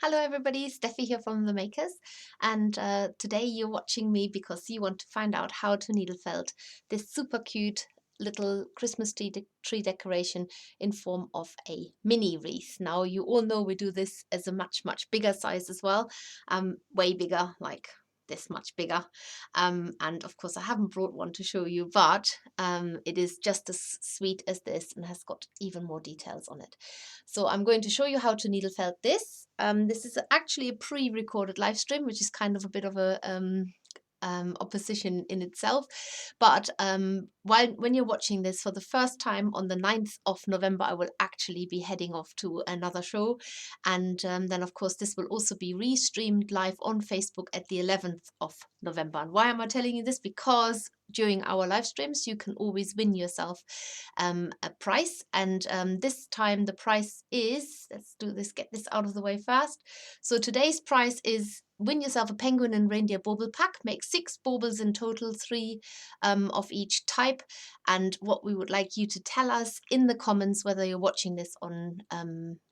Hello everybody, Steffi here from The Makers, and today you're watching me because you want to find out how to needle felt this super cute little Christmas tree decoration in form of a mini wreath. Now you all know we do this as a much bigger size as well, way bigger, like this much bigger, and of course I haven't brought one to show you, but it is just as sweet as this and has got even more details on it. So I'm going to show you how to needle felt this. This is actually a pre-recorded live stream, which is kind of a bit of a opposition in itself. But when you're watching this for the first time on the 9th of November, I will actually be heading off to another show. And then, of course, this will also be re-streamed live on Facebook at the 11th of November. And why am I telling you this? Because during our live streams, you can always win yourself a prize. And this time the prize is, let's do this, get this out of the way first. So today's prize is win yourself a penguin and reindeer bauble pack. Make 6 baubles in total, 3 of each type. And what we would like you to tell us in the comments, whether you're watching this on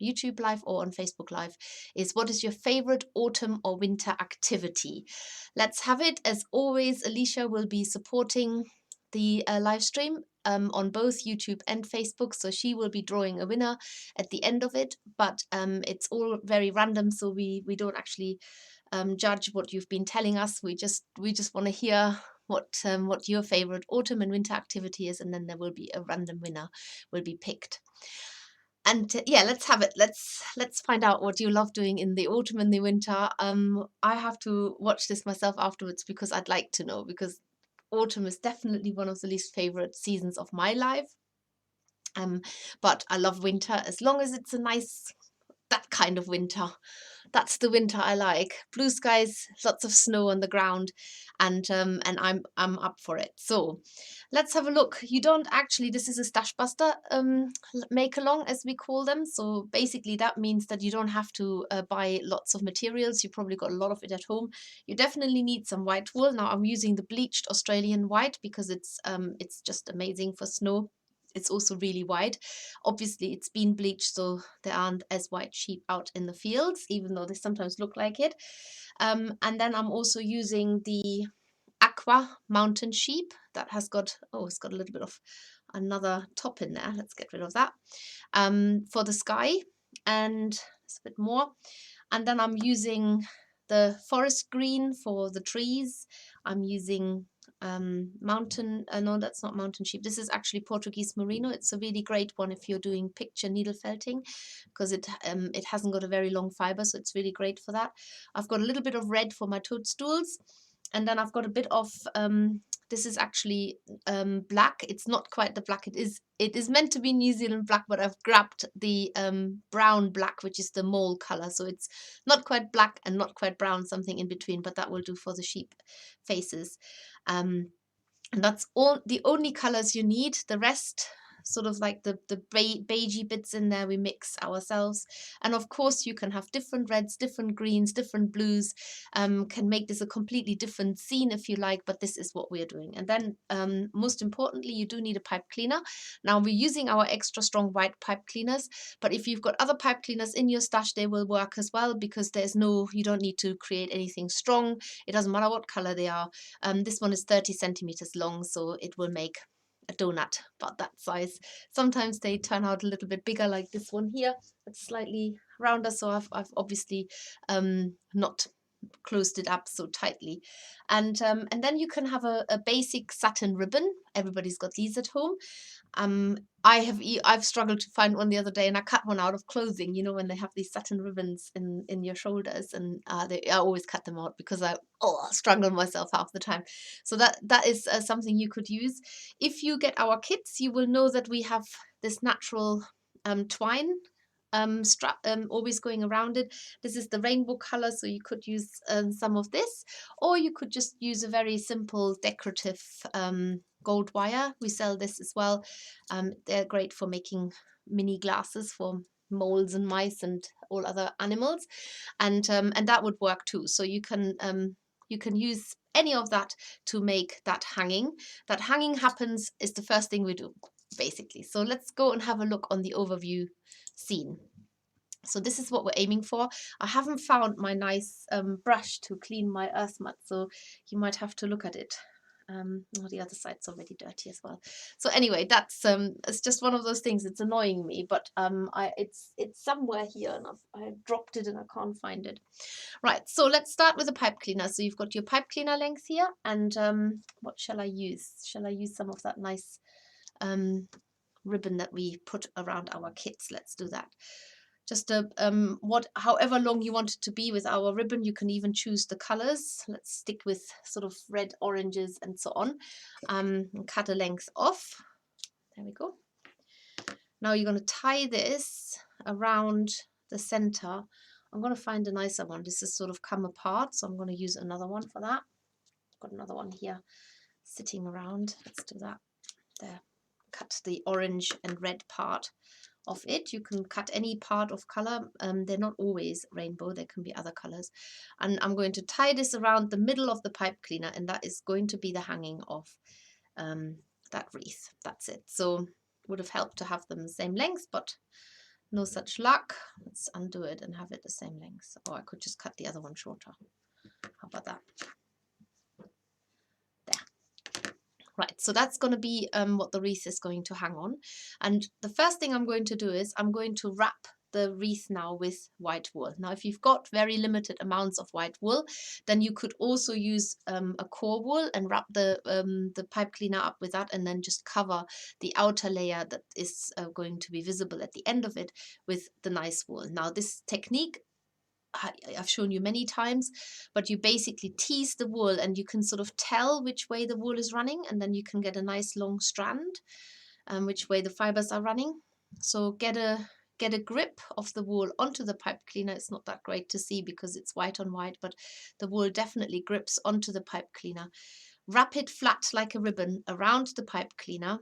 YouTube Live or on Facebook Live, is what is your favorite autumn or winter activity? Let's have it. As always, Alicia will be supporting the live stream on both YouTube and Facebook, so she will be drawing a winner at the end of it, but it's all very random, so we don't actually judge what you've been telling us. We just want to hear what your favorite autumn and winter activity is, and then there will be a random winner will be picked. And yeah, let's have it. Let's find out what you love doing in the autumn and the winter. I have to watch this myself afterwards because I'd like to know, because autumn is definitely one of the least favorite seasons of my life. But I love winter as long as it's a nice, that kind of winter. That's the winter I like. Blue skies, lots of snow on the ground, and I'm up for it. So let's have a look. You don't actually, this is a stash buster make along, as we call them. So basically that means that you don't have to buy lots of materials. You probably got a lot of it at home. You definitely need some white wool. Now I'm using the bleached Australian white because it's just amazing for snow. It's also really wide. Obviously, it's been bleached, so there aren't as white sheep out in the fields, even though they sometimes look like it. And then I'm also using the Aqua Mountain Sheep that has got, oh, it's got a little bit of another top in there. Let's get rid of that. For the sky, and it's a bit more. And then I'm using the forest green for the trees. I'm using no, that's not mountain sheep. This is actually Portuguese Merino. It's a really great one if you're doing picture needle felting, because it hasn't got a very long fiber, so it's really great for that. I've got a little bit of red for my toadstools, and then I've got a bit of this is actually black. It's not quite the black. It is meant to be New Zealand black, but I've grabbed the brown black, which is the mole color. So it's not quite black and not quite brown, something in between, but that will do for the sheep faces. And that's all the only colors you need. The rest, sort of like the beigey bits in there, we mix ourselves. And of course you can have different reds, different greens, different blues, can make this a completely different scene if you like, but this is what we're doing. And then most importantly, you do need a pipe cleaner. Now we're using our extra strong white pipe cleaners, but if you've got other pipe cleaners in your stash, they will work as well, because you don't need to create anything strong. It doesn't matter what color they are. This one is 30 centimeters long, so it will make a donut about that size. Sometimes they turn out a little bit bigger, like this one here. It's slightly rounder, so I've obviously not closed it up so tightly. And then you can have a basic satin ribbon. Everybody's got these at home. I've struggled to find one the other day, and I cut one out of clothing. You know, when they have these satin ribbons in your shoulders, and I always cut them out because I struggle myself half the time. So that is something you could use. If you get our kits, you will know that we have this natural twine strap always going around it. This is the rainbow color, so you could use some of this, or you could just use a very simple decorative gold wire. We sell this as well. They're great for making mini glasses for moles and mice and all other animals, and that would work too. So you can use any of that to make that hanging. That hanging happens is the first thing we do, basically. So let's go and have a look on the overview scene. So this is what we're aiming for. I haven't found my nice brush to clean my earth mat, so you might have to look at it. Oh, the other side's already dirty as well. So anyway, that's it's just one of those things. It's annoying me, but it's somewhere here, and I dropped it and I can't find it. Right, so let's start with the pipe cleaner. So you've got your pipe cleaner length here, and what shall I use? Shall I use some of that nice ribbon that we put around our kits? Let's do that. Just however long you want it to be with our ribbon. You can even choose the colors. Let's stick with sort of red, oranges, and so on. And cut a length off. There we go. Now you're going to tie this around the center. I'm going to find a nicer one. This has sort of come apart, so I'm going to use another one for that. I've got another one here sitting around. Let's do that. There. Cut the orange and red part of it. You can cut any part of color. They're not always rainbow. There can be other colors. And I'm going to tie this around the middle of the pipe cleaner, and that is going to be the hanging of that wreath. That's it. So would have helped to have them the same length, but no such luck. Let's undo it and have it the same length. Or I could just cut the other one shorter. How about that? Right, so that's going to be what the wreath is going to hang on. And the first thing I'm going to do is I'm going to wrap the wreath now with white wool. Now, if you've got very limited amounts of white wool, then you could also use a core wool and wrap the pipe cleaner up with that, and then just cover the outer layer that is going to be visible at the end of it with the nice wool. Now, this technique I've shown you many times, but you basically tease the wool and you can sort of tell which way the wool is running, and then you can get a nice long strand, which way the fibers are running. So get a grip of the wool onto the pipe cleaner. It's not that great to see because it's white on white, but the wool definitely grips onto the pipe cleaner. Wrap it flat like a ribbon around the pipe cleaner,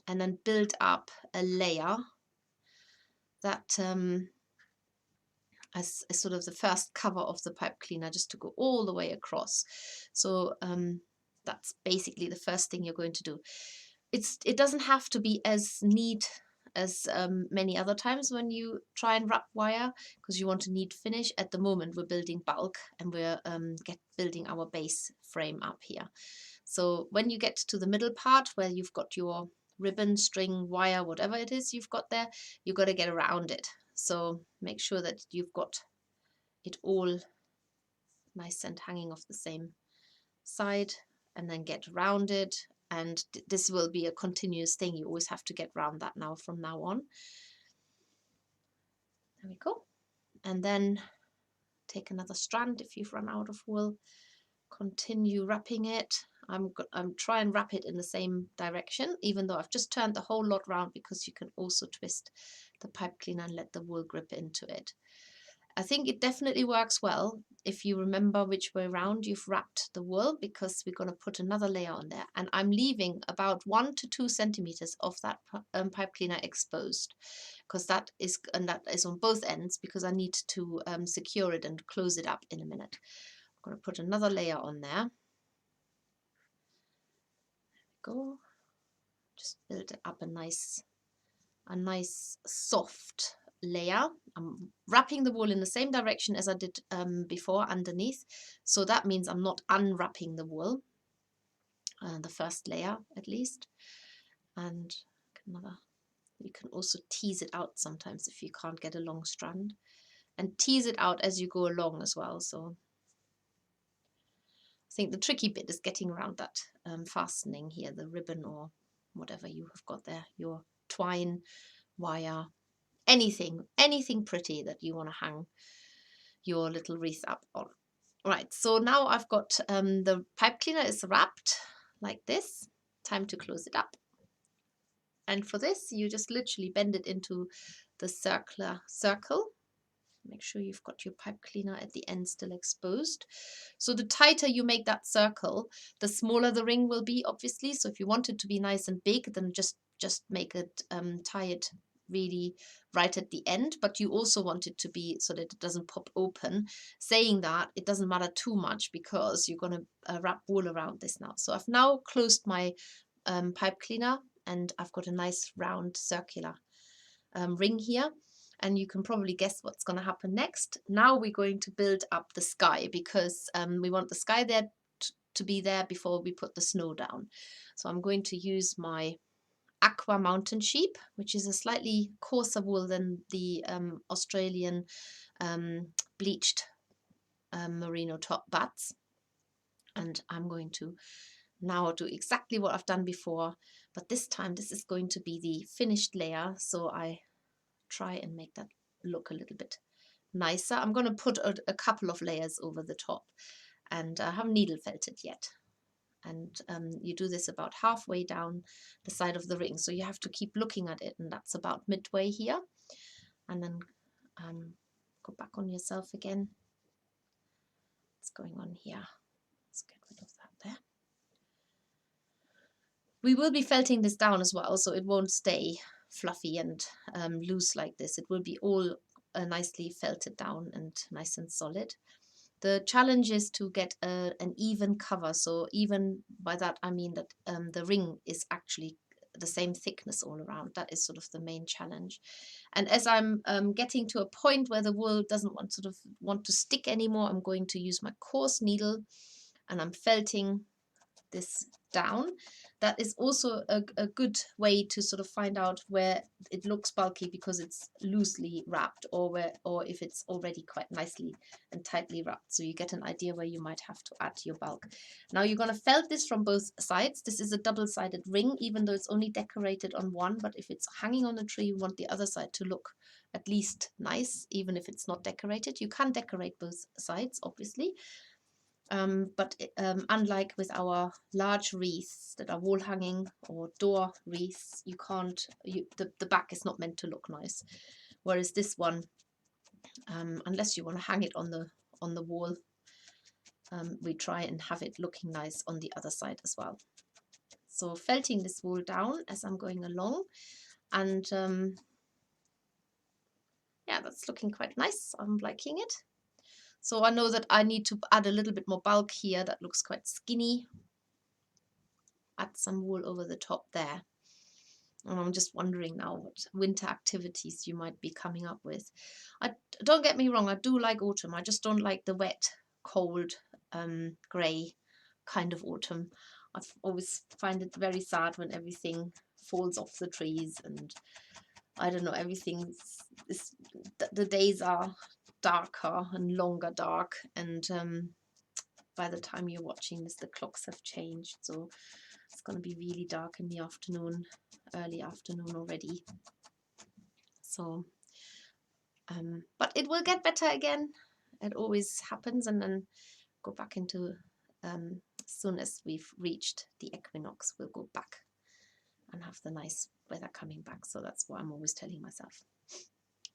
and then build up a layer that as sort of the first cover of the pipe cleaner, just to go all the way across. So that's basically the first thing you're going to do. It doesn't have to be as neat as many other times when you try and wrap wire, because you want a neat finish. At the moment we're building bulk, and we're building our base frame up here. So when you get to the middle part where you've got your ribbon, string, wire, whatever it is you've got there, you've got to get around it. So make sure that you've got it all nice and hanging off the same side, and then get around it. And this will be a continuous thing. You always have to get around that now from now on. There we go. And then take another strand if you've run out of wool. Continue wrapping it. I'm try and wrap it in the same direction, even though I've just turned the whole lot round, because you can also twist the pipe cleaner and let the wool grip into it. I think it definitely works well if you remember which way around you've wrapped the wool, because we're going to put another layer on there, and I'm leaving about 1 to 2 centimeters of that pipe cleaner exposed, because that is on both ends, because I need to secure it and close it up in a minute. I'm going to put another layer on there. Go, just build it up a nice soft layer. I'm wrapping the wool in the same direction as I did before underneath, so that means I'm not unwrapping the wool, the first layer at least. And you can also tease it out sometimes if you can't get a long strand, and tease it out as you go along as well. So I think the tricky bit is getting around that fastening here, the ribbon or whatever you have got there, your twine, wire, anything pretty that you want to hang your little wreath up on. Right, so now I've got the pipe cleaner is wrapped like this. Time to close it up. And for this, you just literally bend it into the circle. Make sure you've got your pipe cleaner at the end still exposed. So the tighter you make that circle, the smaller the ring will be, obviously. So if you want it to be nice and big, then just make it, tie it really right at the end. But you also want it to be so that it doesn't pop open. Saying that, it doesn't matter too much, because you're going to wrap wool around this now. So I've now closed my pipe cleaner, and I've got a nice round circular ring here. And you can probably guess what's going to happen next. Now we're going to build up the sky, because we want the sky there to be there before we put the snow down. So I'm going to use my Aqua Mountain Sheep, which is a slightly coarser wool than the Australian bleached merino top bats. And I'm going to now do exactly what I've done before, but this time this is going to be the finished layer, so I try and make that look a little bit nicer. I'm going to put a couple of layers over the top, and I haven't needle felted yet. And you do this about halfway down the side of the ring, so you have to keep looking at it, and that's about midway here. And then go back on yourself again. What's going on here? Let's get rid of that there. We will be felting this down as well, so it won't stay fluffy and loose like this. It will be all nicely felted down and nice and solid. The challenge is to get an even cover. So even by that I mean that the ring is actually the same thickness all around. That is sort of the main challenge. And as I'm getting to a point where the wool doesn't want to stick anymore, I'm going to use my coarse needle, and I'm felting this down. That is also a good way to sort of find out where it looks bulky because it's loosely wrapped, or if it's already quite nicely and tightly wrapped, so you get an idea where you might have to add your bulk. Now you're going to felt this from both sides. This is a double-sided ring, even though it's only decorated on one, but if it's hanging on a tree, you want the other side to look at least nice, even if it's not decorated. You can decorate both sides, obviously. But unlike with our large wreaths that are wall hanging or door wreaths, you can't, the back is not meant to look nice. Whereas this one, unless you want to hang it on the wall, we try and have it looking nice on the other side as well. So felting this wool down as I'm going along, and yeah, that's looking quite nice. I'm liking it. So I know that I need to add a little bit more bulk here. That looks quite skinny. Add some wool over the top there. And I'm just wondering now what winter activities you might be coming up with. Don't get me wrong, I do like autumn. I just don't like the wet, cold, grey kind of autumn. I've always find it very sad when everything falls off the trees, and I don't know, the days are darker and longer dark, and by the time you're watching this, the clocks have changed, so it's going to be really dark in the afternoon, early afternoon already. So but it will get better again. It always happens, and then go back into as soon as we've reached the equinox, we'll go back and have the nice weather coming back. So that's what I'm always telling myself.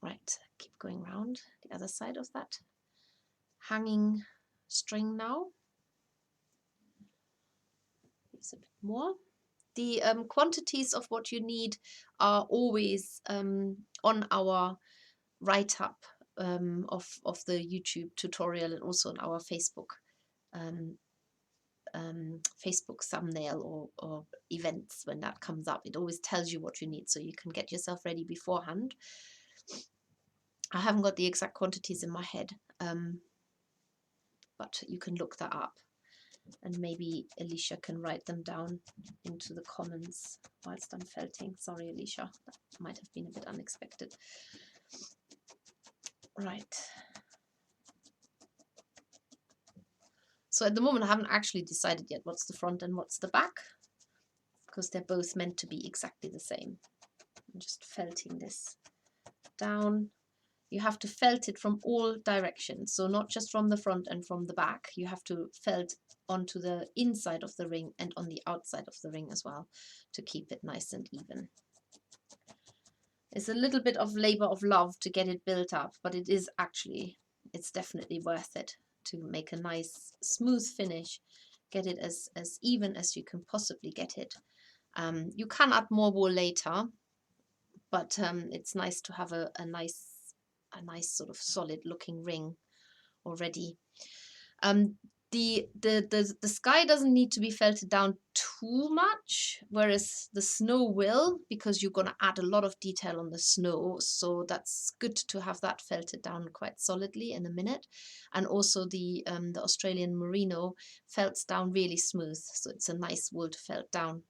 Right, keep going around the other side of that hanging string now. Use a bit more. The quantities of what you need are always on our write-up of the YouTube tutorial, and also on our Facebook Facebook thumbnail or events. When that comes up, it always tells you what you need, so you can get yourself ready beforehand. I haven't got the exact quantities in my head, but you can look that up, and maybe Alicia can write them down into the comments whilst I'm felting. Sorry, Alicia, that might have been a bit unexpected. Right. So at the moment I haven't actually decided yet what's the front and what's the back, because they're both meant to be exactly the same. I'm just felting this down. You have to felt it from all directions, so not just from the front and from the back. You have to felt onto the inside of the ring and on the outside of the ring as well, to keep it nice and even. It's a little bit of labor of love to get it built up, but it's definitely worth it to make a nice smooth finish, get it as even as you can possibly get it. You can add more wool later, but it's nice to have a nice sort of solid looking ring already. the sky doesn't need to be felted down too much, whereas the snow will, because you're going to add a lot of detail on the snow. So that's good to have that felted down quite solidly in a minute. And also the Australian Merino felts down really smooth. So it's a nice wool to felt down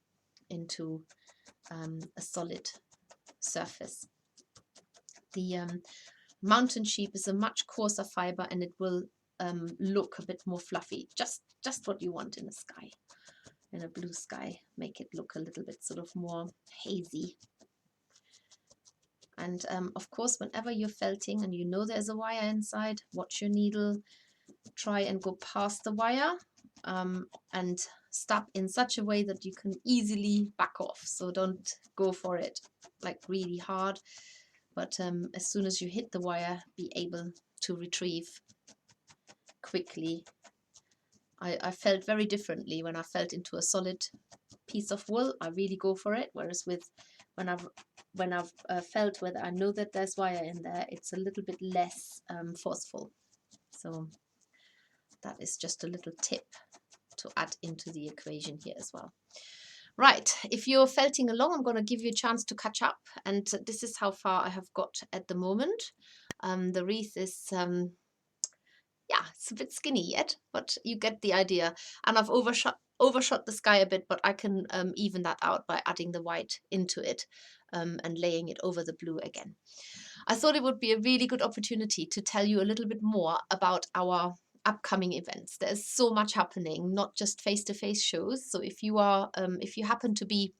into a solid surface. The Mountain Sheep is a much coarser fiber, and it will look a bit more fluffy, just what you want in a sky, in a blue sky. Make it look a little bit sort of more hazy. And of course, whenever you're felting and you know there's a wire inside, watch your needle, try and go past the wire and stab in such a way that you can easily back off. So don't go for it like really hard, but as soon as you hit the wire, be able to retrieve quickly. I felt very differently when I felt into a solid piece of wool. I really go for it, whereas with when I've felt whether I know that there's wire in there, it's a little bit less forceful. So that is just a little tip to add into the equation here as well. Right, if you're felting along, I'm going to give you a chance to catch up, and this is how far I have got at the moment. The wreath is yeah, it's a bit skinny yet, but you get the idea. And I've overshot the sky a bit, but I can even that out by adding the white into it and laying it over the blue again. I thought it would be a really good opportunity to tell you a little bit more about our upcoming events. There's so much happening, not just face-to-face shows. So if you are, if you happen to be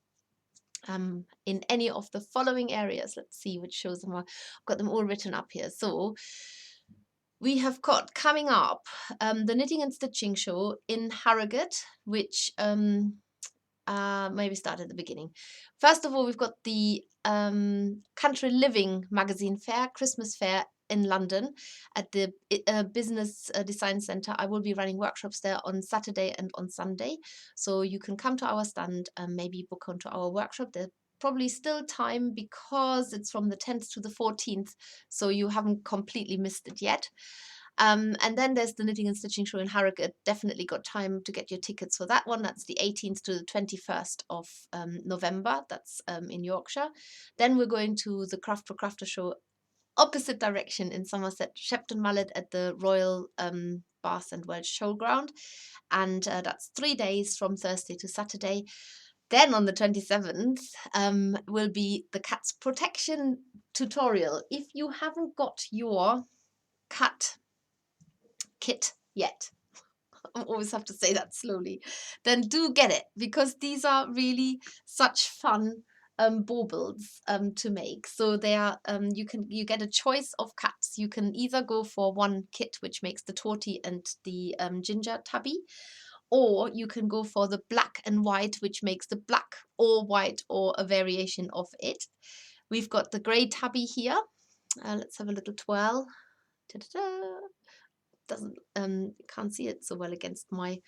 in any of the following areas, let's see which shows I've got them all written up here. So we have got coming up the Knitting and Stitching show in Harrogate, which maybe start at the beginning. First of all, we've got the Country Living magazine fair, Christmas fair in London at the Business Design Centre. I will be running workshops there on Saturday and on Sunday. So you can come to our stand and maybe book onto our workshop. There's probably still time because it's from the 10th to the 14th. So you haven't completely missed it yet. And then there's the Knitting and Stitching show in Harrogate. Definitely got time to get your tickets for that one. That's the 18th to the 21st of November. That's in Yorkshire. Then we're going to the Craft for Crafter show opposite direction in Somerset, Shepton Mallet at the Royal Bath and Welsh Showground. And that's 3 days from Thursday to Saturday. Then on the 27th will be the cat's protection tutorial. If you haven't got your cat kit yet, I always have to say that slowly, then do get it, because these are really such fun baubles to make. So they are you get a choice of cats. You can either go for one kit which makes the tortie and the ginger tabby, or you can go for the black and white, which makes the black or white or a variation of it. We've got the grey tabby here. Let's have a little twirl. Ta-da-da. Doesn't can't see it so well against my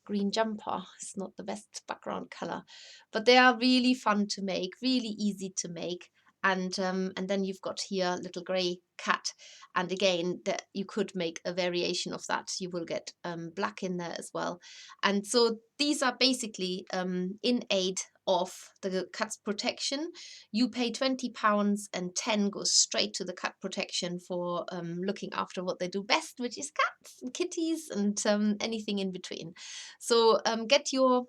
green jumper. It's not the best background color, but they are really fun to make, really easy to make. And then you've got here little grey cat, and again that you could make a variation of that. You will get black in there as well. And so these are basically in aid of the cat's protection. You pay £20 and 10 goes straight to the cat protection for looking after what they do best, which is cats and kitties and anything in between. So get your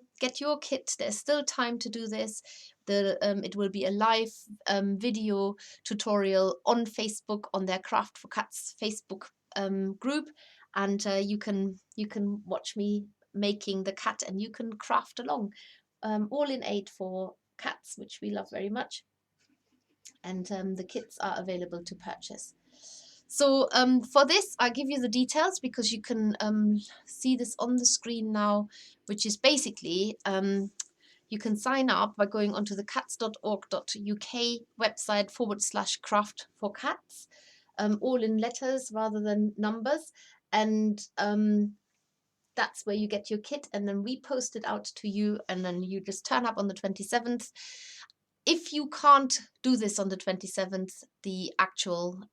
kit. There's still time to do this. It will be a live video tutorial on Facebook, on their Craft for Cats Facebook group, and you can watch me making the cat, and you can craft along, all in aid for cats, which we love very much. And the kits are available to purchase. So for this, I'll give you the details, because you can see this on the screen now, which is basically you can sign up by going onto the cats.org.uk website /craft for cats, all in letters rather than numbers. And that's where you get your kit, and then we post it out to you, and then you just turn up on the 27th. If you can't do this on the 27th, the actual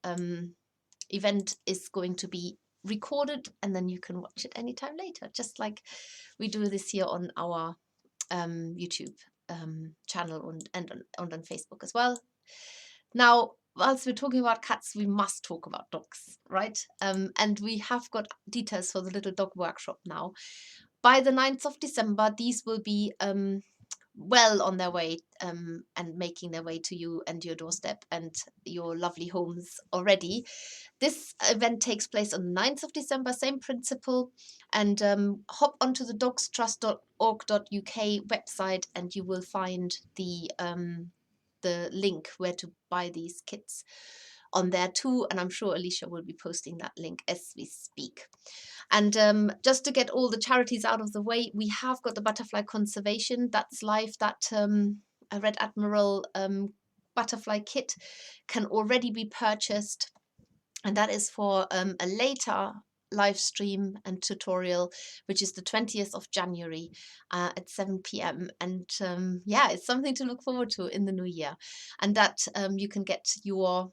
event is going to be recorded, and then you can watch it anytime later, just like we do this here on our YouTube channel and on Facebook as well. Now, whilst we're talking about cats, we must talk about dogs, right? And we have got details for the little dog workshop now. By the 9th of December, these will be well on their way and making their way to you and your doorstep and your lovely homes already. This event takes place on the 9th of December, same principle, and hop onto the dogstrust.org.uk website and you will find the link where to buy these kits on there too, and I'm sure Alicia will be posting that link as we speak. And just to get all the charities out of the way, we have got the butterfly conservation that's live. That a Red Admiral butterfly kit can already be purchased, and that is for a later live stream and tutorial, which is the 20th of January at 7 p.m. And yeah, it's something to look forward to in the new year. And that you can get your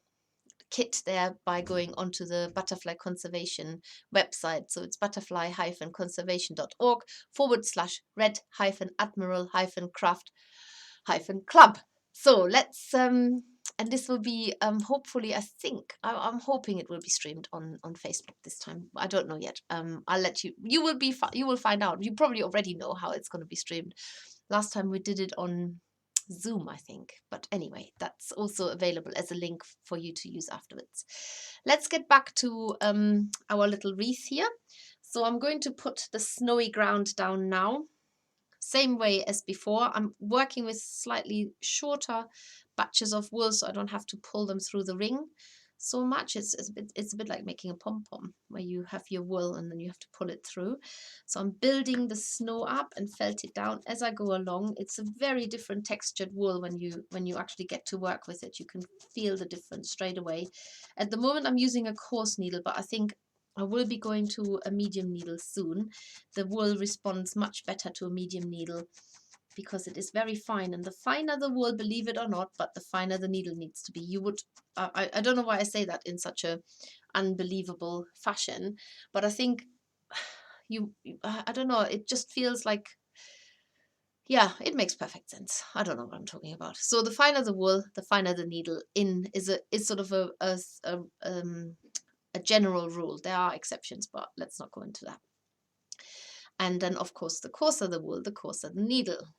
kit there by going onto the butterfly conservation website. So it's butterfly-conservation.org/red-admiral-craft-club. So let's and this will be hopefully, I'm hoping it will be streamed on Facebook this time. I don't know yet. I'll let you will find out. You probably already know how it's going to be streamed. Last time we did it on Zoom, I think. But anyway, that's also available as a link for you to use afterwards. Let's get back to our little wreath here. So I'm going to put the snowy ground down now. Same way as before. I'm working with slightly shorter batches of wool so I don't have to pull them through the ring so much. It's a bit like making a pom-pom where you have your wool and then you have to pull it through. So I'm building the snow up and felt it down as I go along. It's a very different textured wool when you actually get to work with it. You can feel the difference straight away. At the moment I'm using a coarse needle, but I think I will be going to a medium needle soon. The wool responds much better to a medium needle because it is very fine, and the finer the wool, believe it or not, but the finer the needle needs to be. You would, I don't know why I say that in such a unbelievable fashion, but I think I don't know, it just feels like, yeah, it makes perfect sense. I don't know what I'm talking about. So the finer the wool, the finer the needle is sort of a general rule. There are exceptions, but let's not go into that. And then, of course, the coarser the wool, the coarser the needle.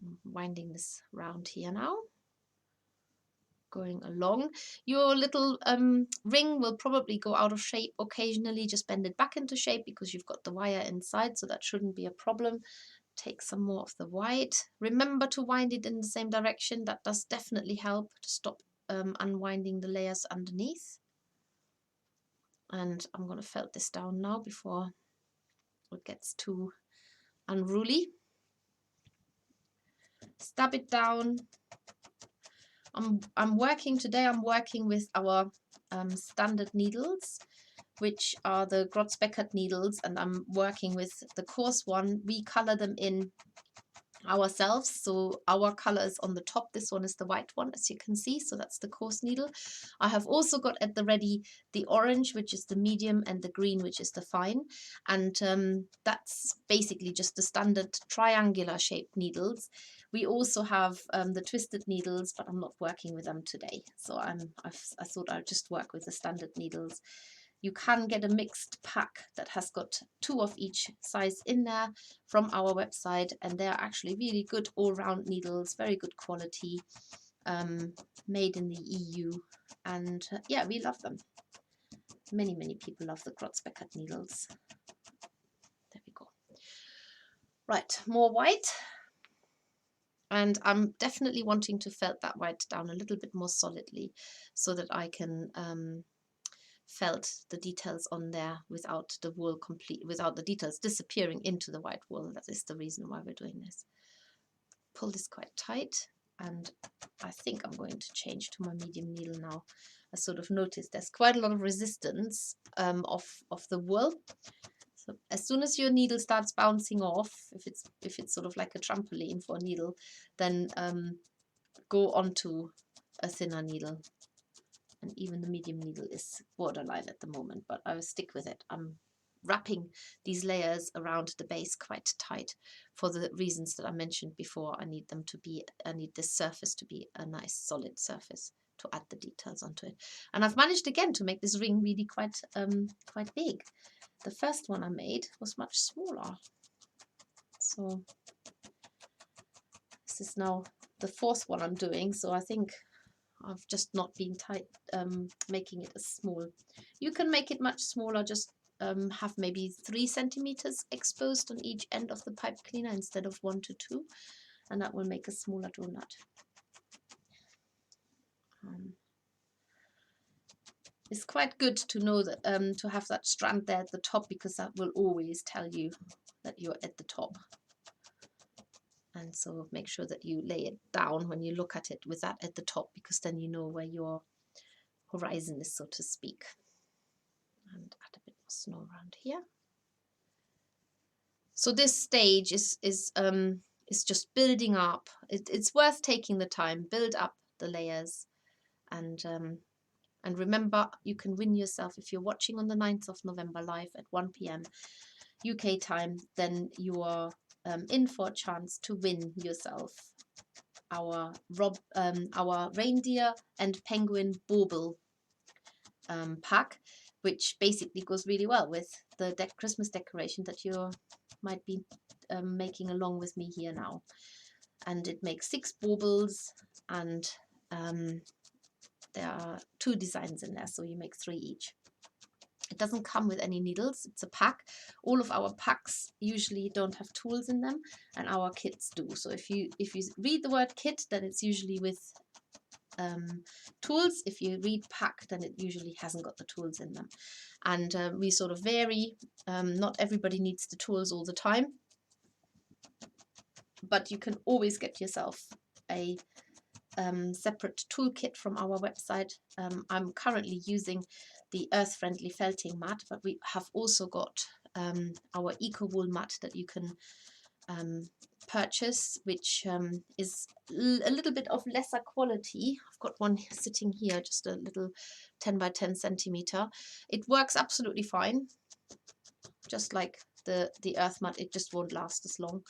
I'm winding this round here now. Going along. Your little ring will probably go out of shape occasionally. Just bend it back into shape because you've got the wire inside, so that shouldn't be a problem. Take some more of the white. Remember to wind it in the same direction. That does definitely help to stop unwinding the layers underneath. And I'm going to felt this down now before it gets too unruly. Stab it down. I'm working with our standard needles, which are the Grotzbeckert needles, and I'm working with the coarse one. We color them in ourselves, so our color is on the top. This one is the white one, as you can see, so that's the coarse needle. I have also got at the ready the orange, which is the medium, and the green, which is the fine, and that's basically just the standard triangular shaped needles. We also have the twisted needles, but I'm not working with them today, so I thought I'd just work with the standard needles. You can get a mixed pack that has got 2 of each size in there from our website, and they're actually really good all-round needles, very good quality, made in the EU, and yeah, we love them. Many people love the Grotzbeckert needles. There we go. Right, more white, and I'm definitely wanting to felt that white down a little bit more solidly so that I can felt the details on there without the details disappearing into the white wool. That is the reason why we're doing this. Pull this quite tight, and I think I'm going to change to my medium needle now. I sort of noticed there's quite a lot of resistance of the wool. So as soon as your needle starts bouncing off, if it's sort of like a trampoline for a needle, then go onto a thinner needle. and even the medium needle is borderline at the moment, but I will stick with it. I'm wrapping these layers around the base quite tight for the reasons that I mentioned before. I need this surface to be a nice solid surface to add the details onto it. And I've managed again to make this ring really quite big. The first one I made was much smaller, so this is now the fourth one I'm doing, so I think I've just not been tight making it as small. You can make it much smaller, just have maybe 3 centimeters exposed on each end of the pipe cleaner instead of 1 to 2, and that will make a smaller donut. It's quite good to know that to have that strand there at the top, because that will always tell you that you're at the top. And so make sure that you lay it down when you look at it with that at the top, because then you know where your horizon is, so to speak. And add a bit more snow around here. So this stage is just building up. It's worth taking the time, build up the layers, and remember, you can win yourself if you're watching on the 9th of November live at 1 p.m. UK time. Then you are in for a chance to win yourself our reindeer and penguin bauble pack, which basically goes really well with the Christmas decoration that you might be making along with me here now. And it makes 6 baubles, and there are 2 designs in there, so you make 3 each. It doesn't come with any needles, it's a pack. All of our packs usually don't have tools in them, and our kits do. So if you read the word kit, then it's usually with tools. If you read pack, then it usually hasn't got the tools in them. And we sort of vary. Not everybody needs the tools all the time, but you can always get yourself a separate toolkit from our website. I'm currently using the earth-friendly felting mat, but we have also got our eco wool mat that you can purchase, which is a little bit of lesser quality. I've got one sitting here, just a little 10 by 10 centimeter. It works absolutely fine, just like the earth mat. It just won't last as long.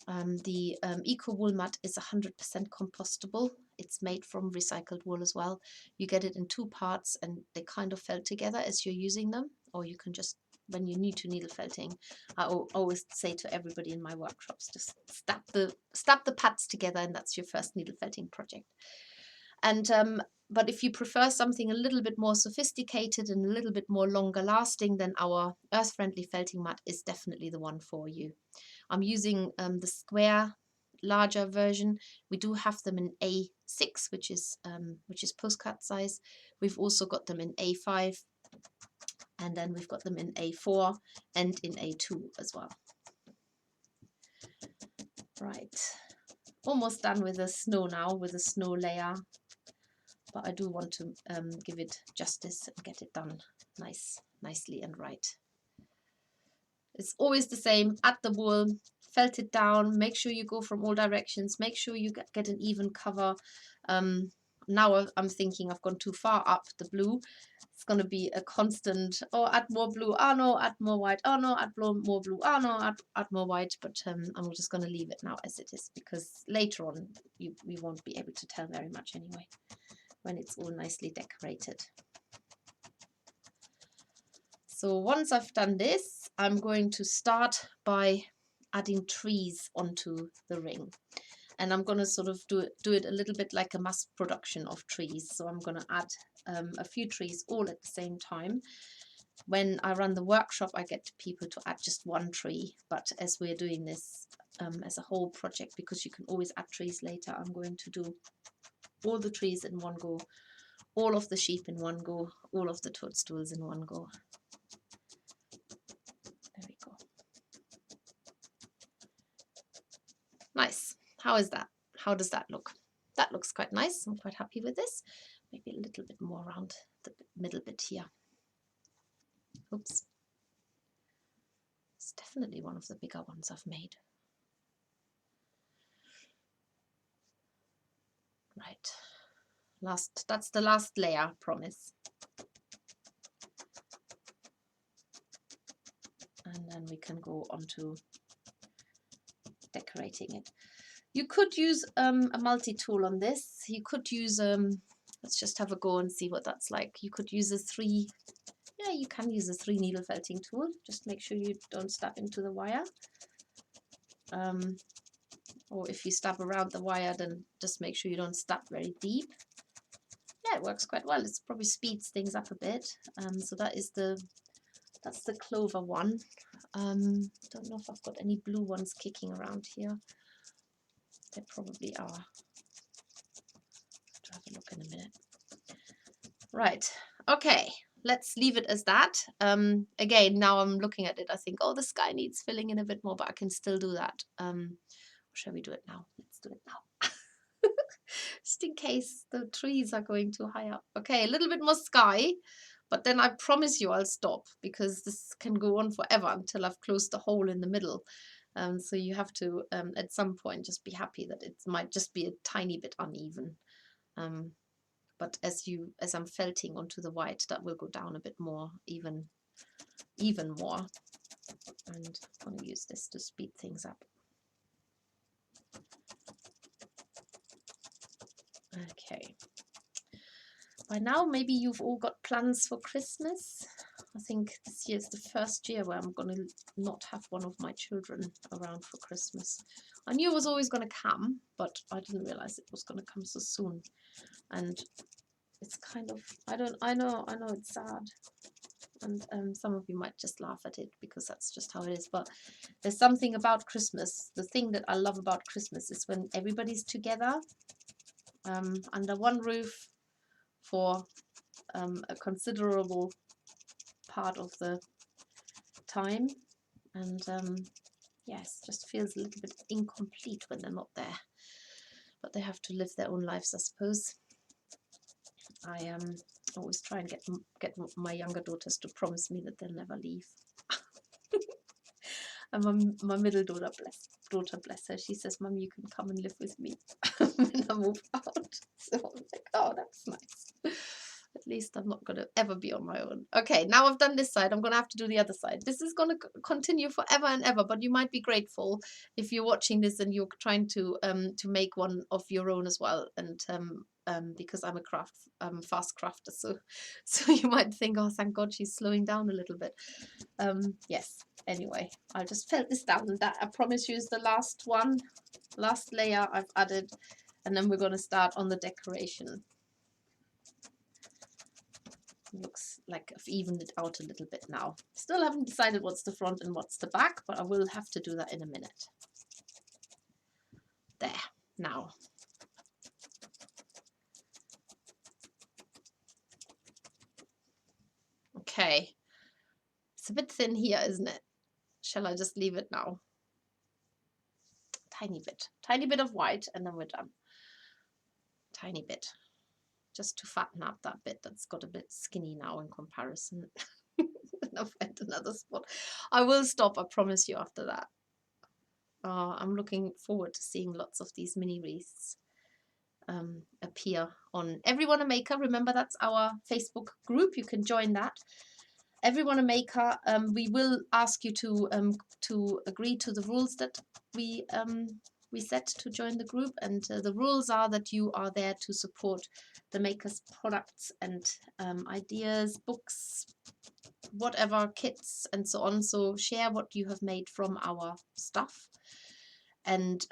The eco wool mat is 100% compostable. It's made from recycled wool as well. You get it in 2 parts, and they kind of felt together as you're using them, or you can just, when you're new to needle felting, I always say to everybody in my workshops, just stab the pads together, and that's your first needle felting project. And but if you prefer something a little bit more sophisticated and a little bit more longer lasting, then our earth-friendly felting mat is definitely the one for you. I'm using the square, larger version. We do have them in A6, which is postcard size. We've also got them in A5, and then we've got them in A4 and in A2 as well. Right, almost done with the snow now, with the snow layer. But I do want to give it justice and get it done nicely and right. It's always the same. Add the wool, felt it down, make sure you go from all directions, make sure you get an even cover. Now I'm thinking I've gone too far up the blue. It's going to be a constant, oh, add more blue, oh no, add more white, oh no, add more blue, oh no, add more white. But I'm just going to leave it now as it is, because later on we won't be able to tell very much anyway, when it's all nicely decorated. So once I've done this, I'm going to start by adding trees onto the ring. And I'm going to sort of do it a little bit like a mass production of trees. So I'm going to add a few trees all at the same time. When I run the workshop, I get people to add just 1 tree. But as we're doing this as a whole project, because you can always add trees later, I'm going to do all the trees in one go, all of the sheep in one go, all of the toadstools in one go. There we go. Nice. How is that? How does that look? That looks quite nice. I'm quite happy with this. Maybe a little bit more around the middle bit here. Oops. It's definitely one of the bigger ones I've made. Right. That's the last layer, promise. And then we can go on to decorating it. You could use a multi-tool on this. You could use, let's just have a go and see what that's like. You could use a 3, yeah, you can use a 3 needle felting tool. Just make sure you don't stab into the wire. Or if you stab around the wire, then just make sure you don't stab very deep. Yeah, it works quite well. It probably speeds things up a bit. So that's the clover one. Don't know if I've got any blue ones kicking around here. They probably are. I'll have a look in a minute. Right, okay, let's leave it as that. Again, now I'm looking at it, I think, oh, the sky needs filling in a bit more, but I can still do that. Shall we do it now? Let's do it now. Just in case the trees are going too high up. Okay, a little bit more sky, but then I promise you I'll stop, because this can go on forever until I've closed the hole in the middle. So you have to, at some point, just be happy that it might just be a tiny bit uneven. But as I'm felting onto the white, that will go down a bit more, even more. And I'm going to use this to speed things up. Okay. By now, maybe you've all got plans for Christmas. I think this year is the first year where I'm going to not have one of my children around for Christmas. I knew it was always going to come, but I didn't realize it was going to come so soon. And it's kind of, I know it's sad. And some of you might just laugh at it because that's just how it is. But there's something about Christmas. The thing that I love about Christmas is when everybody's together under one roof for a considerable part of the time. And yes, just feels a little bit incomplete when they're not there. But they have to live their own lives, I suppose. I always try and get my younger daughters to promise me that they'll never leave. And my middle daughter, bless her, she says, "Mum, you can come and live with me when I move out." So I'm like, oh, that's nice. At least I'm not going to ever be on my own. Okay, now I've done this side, I'm going to have to do the other side. This is going to continue forever and ever, but you might be grateful if you're watching this and you're trying to make one of your own as well. And because I'm a fast crafter, so you might think, oh, thank God she's slowing down a little bit. Yes, anyway, I just felt this down, and that, I promise you, is the last layer I've added, and then we're going to start on the decoration. Looks like I've evened it out a little bit now. Still haven't decided what's the front and what's the back, but I will have to do that in a minute. There, now. Okay, it's a bit thin here, isn't it? Shall I just leave it now? Tiny bit of white, and then we're done. Tiny bit. Just to fatten up that bit that's got a bit skinny now in comparison. I'll find another spot. I will stop, I promise you, after that. I'm looking forward to seeing lots of these mini wreaths appear on Everyone a Maker. Remember, that's our Facebook group. You can join that. Everyone a Maker. We will ask you to agree to the rules that we set to join the group, and the rules are that you are there to support the makers' products and ideas, books, whatever, kits and so on. So share what you have made from our stuff, and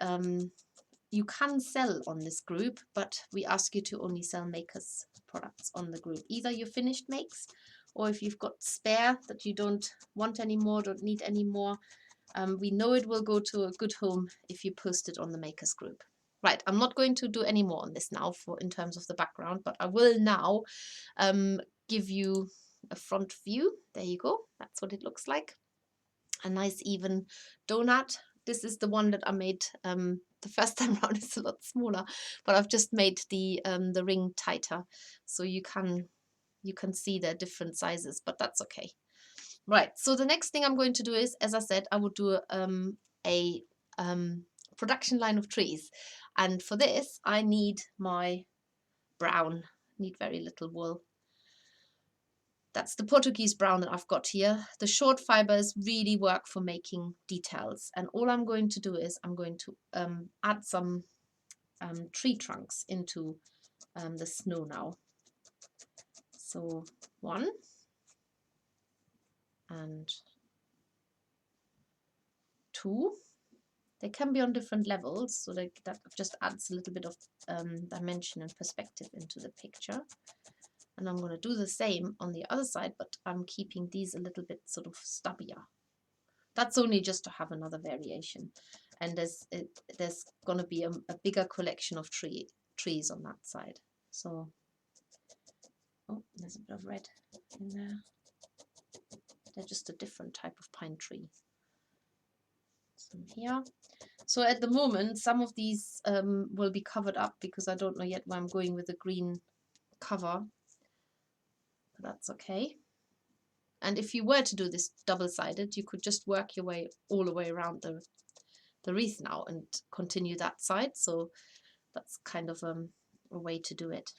you can sell on this group, but we ask you to only sell makers' products on the group, either your finished makes, or if you've got spare that you don't want anymore, don't need anymore. We know it will go to a good home if you post it on the makers group. Right, I'm not going to do any more on this now in terms of the background, but I will now give you a front view. There you go. That's what it looks like. A nice even donut. This is the one that I made the first time around. It's a lot smaller, but I've just made the ring tighter, so you can see they're different sizes, but that's okay. Right, so the next thing I'm going to do is, as I said, I would do a production line of trees. And for this, I need my brown, need very little wool. That's the Portuguese brown that I've got here. The short fibers really work for making details. And all I'm going to do is I'm going to add some tree trunks into the snow now. So 1 and 2. They can be on different levels, so that just adds a little bit of dimension and perspective into the picture. And I'm going to do the same on the other side, but I'm keeping these a little bit sort of stubbier. That's only just to have another variation. And there's going to be a bigger collection of trees on that side. So, oh, there's a bit of red in there. They're just a different type of pine tree. Some here. So at the moment, some of these will be covered up because I don't know yet where I'm going with the green cover. But that's okay. And if you were to do this double-sided, you could just work your way all the way around the wreath now and continue that side. So that's kind of a way to do it.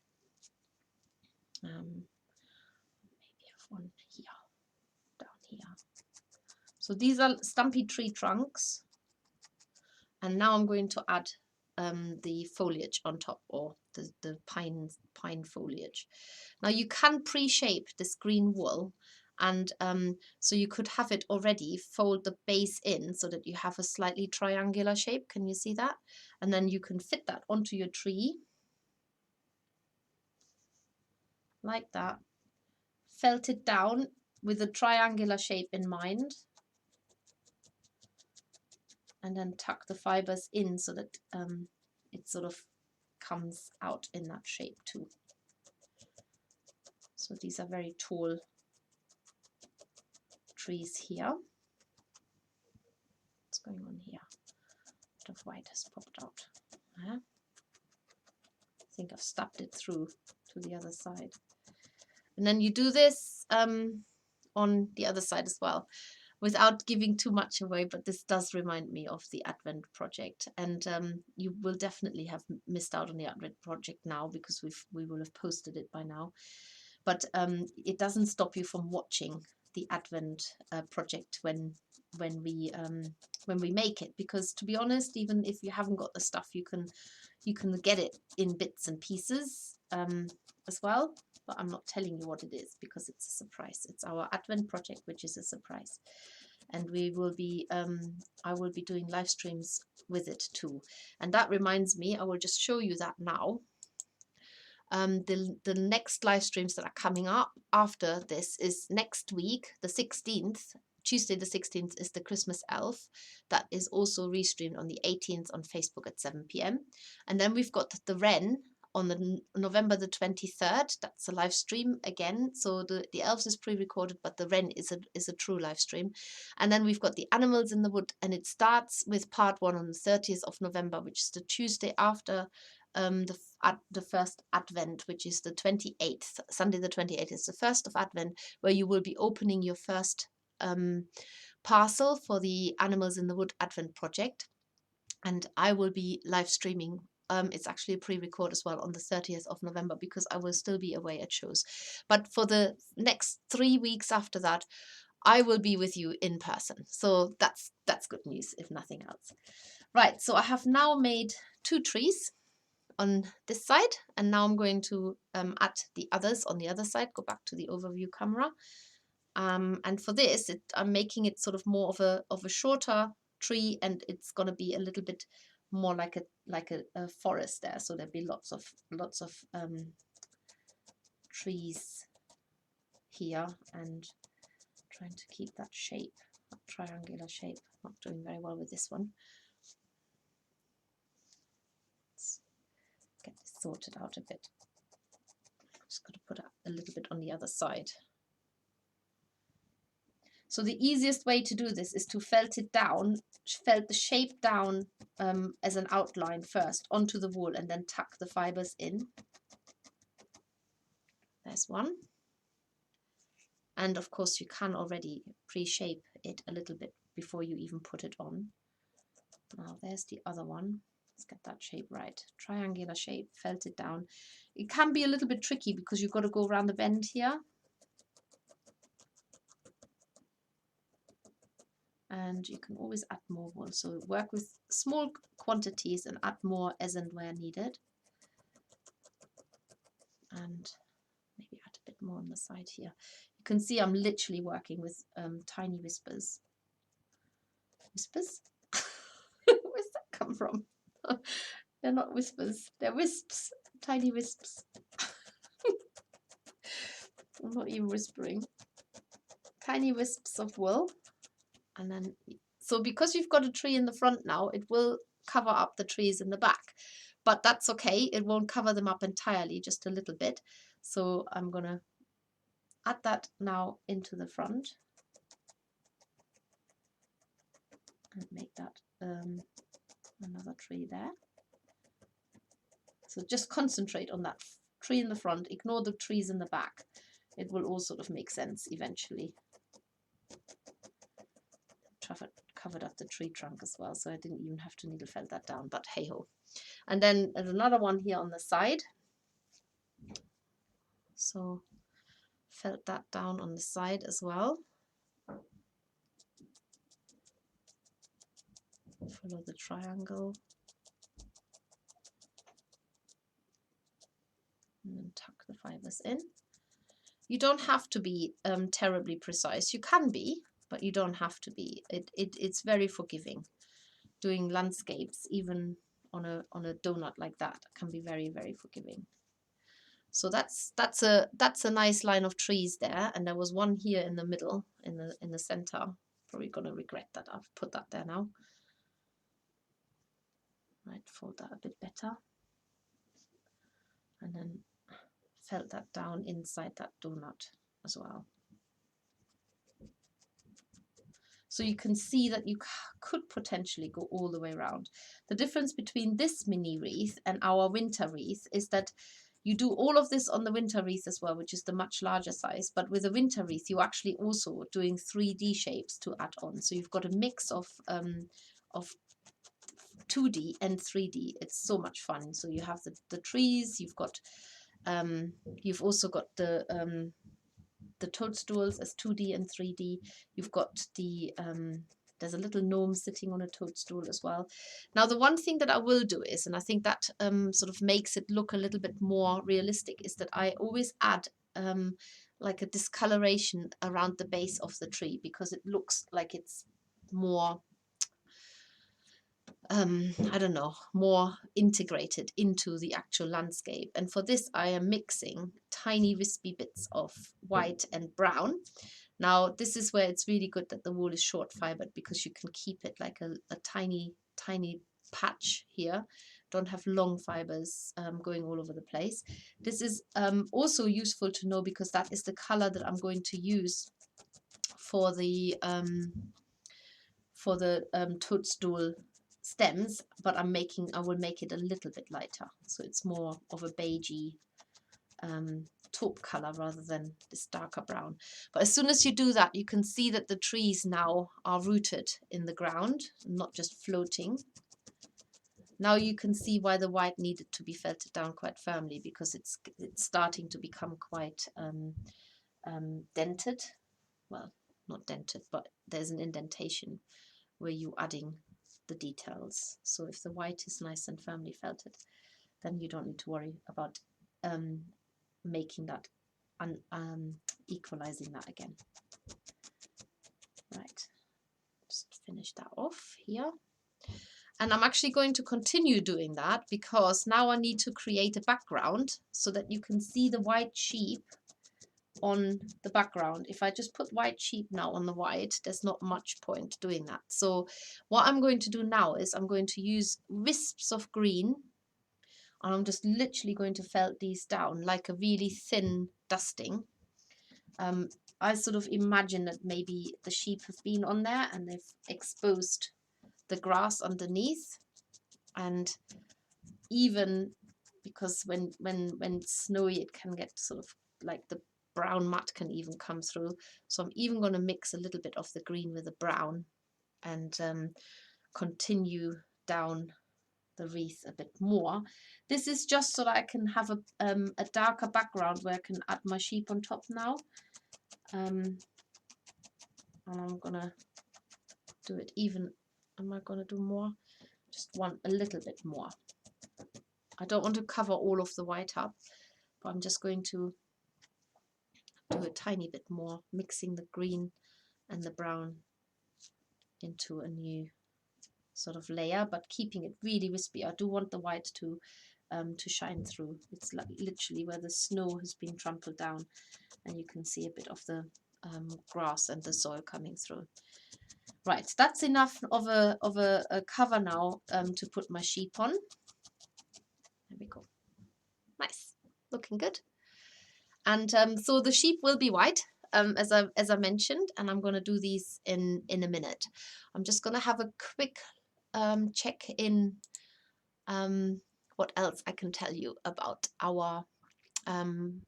Maybe I have one here, down here. So these are stumpy tree trunks. And now I'm going to add the foliage on top, or the pine foliage. Now you can pre-shape this green wool, and so you could have it already, fold the base in so that you have a slightly triangular shape. Can you see that? And then you can fit that onto your tree like that, felt it down with a triangular shape in mind, and then tuck the fibers in so that it sort of comes out in that shape too. So these are very tall trees here. What's going on here? A bit of white has popped out. I think I've stabbed it through to the other side. And then you do this on the other side as well, without giving too much away, but this does remind me of the Advent project, and you will definitely have missed out on the Advent project now because we will have posted it by now. But it doesn't stop you from watching the Advent project when we make it, because to be honest, even if you haven't got the stuff, you can get it in bits and pieces as well. But I'm not telling you what it is because it's a surprise. It's our Advent project, which is a surprise. And we will be, I will be doing live streams with it too. And that reminds me, I will just show you that now. The next live streams that are coming up after this is next week, the 16th. Tuesday the 16th is the Christmas Elf. That is also restreamed on the 18th on Facebook at 7 p.m. And then we've got the Wren on the November the 23rd. That's a live stream again. So the Elves is pre-recorded, but the Wren is a true live stream. And then we've got the Animals in the Wood, and it starts with part 1 on the 30th of November, which is the Tuesday after the first Advent, which is the 28th. Sunday the 28th is the first of Advent, where you will be opening your first parcel for the Animals in the Wood Advent project. And I will be live streaming. It's actually a pre-record as well on the 30th of November because I will still be away at shows. But for the next 3 weeks after that, I will be with you in person. So that's good news, if nothing else. Right, so I have now made 2 trees on this side, and now I'm going to add the others on the other side. Go back to the overview camera. And for this, I'm making it sort of more of a shorter tree, and it's going to be a little bit more like a forest there. So there'll be lots of trees here, and trying to keep that shape, that triangular shape. Not doing very well with this one. Let's get this sorted out a bit. Just got to put a little bit on the other side. So the easiest way to do this is to felt it down, felt the shape down as an outline first onto the wool, and then tuck the fibers in. There's one. And of course you can already pre-shape it a little bit before you even put it on. Now there's the other one. Let's get that shape right. Triangular shape, felt it down. It can be a little bit tricky because you've got to go around the bend here. And you can always add more wool. So work with small quantities and add more as and where needed. And maybe add a bit more on the side here. You can see I'm literally working with tiny whispers. Whispers? Where's that come from? They're not whispers, they're wisps, tiny wisps. I'm not even whispering. Tiny wisps of wool. And then, so because you've got a tree in the front now, it will cover up the trees in the back. But that's okay, it won't cover them up entirely, just a little bit. So I'm going to add that now into the front. And make that another tree there. So just concentrate on that tree in the front, ignore the trees in the back. It will all sort of make sense eventually. Covered up the tree trunk as well, so I didn't even have to needle felt that down, but hey ho. And then there's another one here on the side. So felt that down on the side as well. Follow the triangle. And then tuck the fibers in. You don't have to be terribly precise. You can be, but you don't have to be. It's very forgiving. Doing landscapes, even on a donut like that, can be very, very forgiving. So that's a nice line of trees there, and there was one here in the middle, in the center. Probably gonna regret that I've put that there now. Right, fold that a bit better, and then felt that down inside that donut as well. So you can see that you could potentially go all the way around. The difference between this mini wreath and our winter wreath is that you do all of this on the winter wreath as well, which is the much larger size. But with a winter wreath, you're actually also doing 3D shapes to add on. So you've got a mix of 2D and 3D. It's so much fun. So you have the trees, you've got you've also got the toadstools as 2D and 3D. You've got the there's a little gnome sitting on a toadstool as well. Now the one thing that I will do is, and I think that sort of makes it look a little bit more realistic, is that I always add like a discoloration around the base of the tree, because it looks like it's more I don't know, more integrated into the actual landscape. And for this, I am mixing tiny wispy bits of white and brown. Now, this is where it's really good that the wool is short fibered, because you can keep it like a tiny, tiny patch here. Don't have long fibers going all over the place. This is also useful to know, because that is the color that I'm going to use for the toadstool stems, but I will make it a little bit lighter, so it's more of a beigey taupe color rather than this darker brown. But as soon as you do that, you can see that the trees now are rooted in the ground, not just floating. Now you can see why the white needed to be felted down quite firmly, because it's starting to become quite dented. Well, not dented, but there's an indentation where you're adding the details. So if the white is nice and firmly felted, then you don't need to worry about making that equalizing that again. Right, just finish that off here. And I'm actually going to continue doing that, because now I need to create a background so that you can see the white sheep on the background. If I just put white sheep now on the white, there's not much point doing that. So what I'm going to do now is I'm going to use wisps of green, and I'm just literally going to felt these down like a really thin dusting. I sort of imagine that maybe the sheep have been on there and they've exposed the grass underneath, and even because when it's snowy, it can get sort of like the brown mat can even come through. So I'm even going to mix a little bit of the green with the brown and continue down the wreath a bit more. This is just so that I can have a darker background where I can add my sheep on top now. And I'm gonna do it even. Am I gonna do more? Just want a little bit more. I don't want to cover all of the white up, but I'm just going to do a tiny bit more, mixing the green and the brown into a new sort of layer, but keeping it really wispy. I do want the white to shine through. It's like literally where the snow has been trampled down, and you can see a bit of the grass and the soil coming through. Right, that's enough of a cover now to put my sheep on. There we go. Nice, looking good. And so the sheep will be white, as I mentioned, and I'm going to do these in a minute. I'm just going to have a quick check in what else I can tell you about our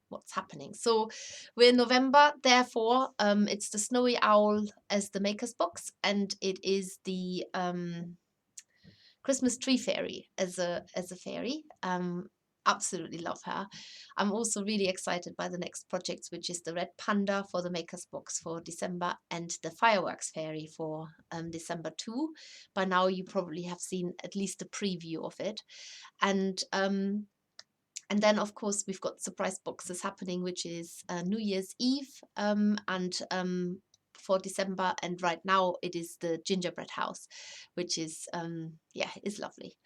what's happening. So we're in November, therefore it's the Snowy Owl as the maker's box, and it is the Christmas tree fairy as a fairy. Absolutely love her. I'm also really excited by the next projects, which is the red panda for the maker's box for December and the fireworks fairy for December too. By now you probably have seen at least a preview of it. And then, of course, we've got surprise boxes happening, which is New Year's Eve and for December. And right now it is the gingerbread house, which is, yeah, is lovely.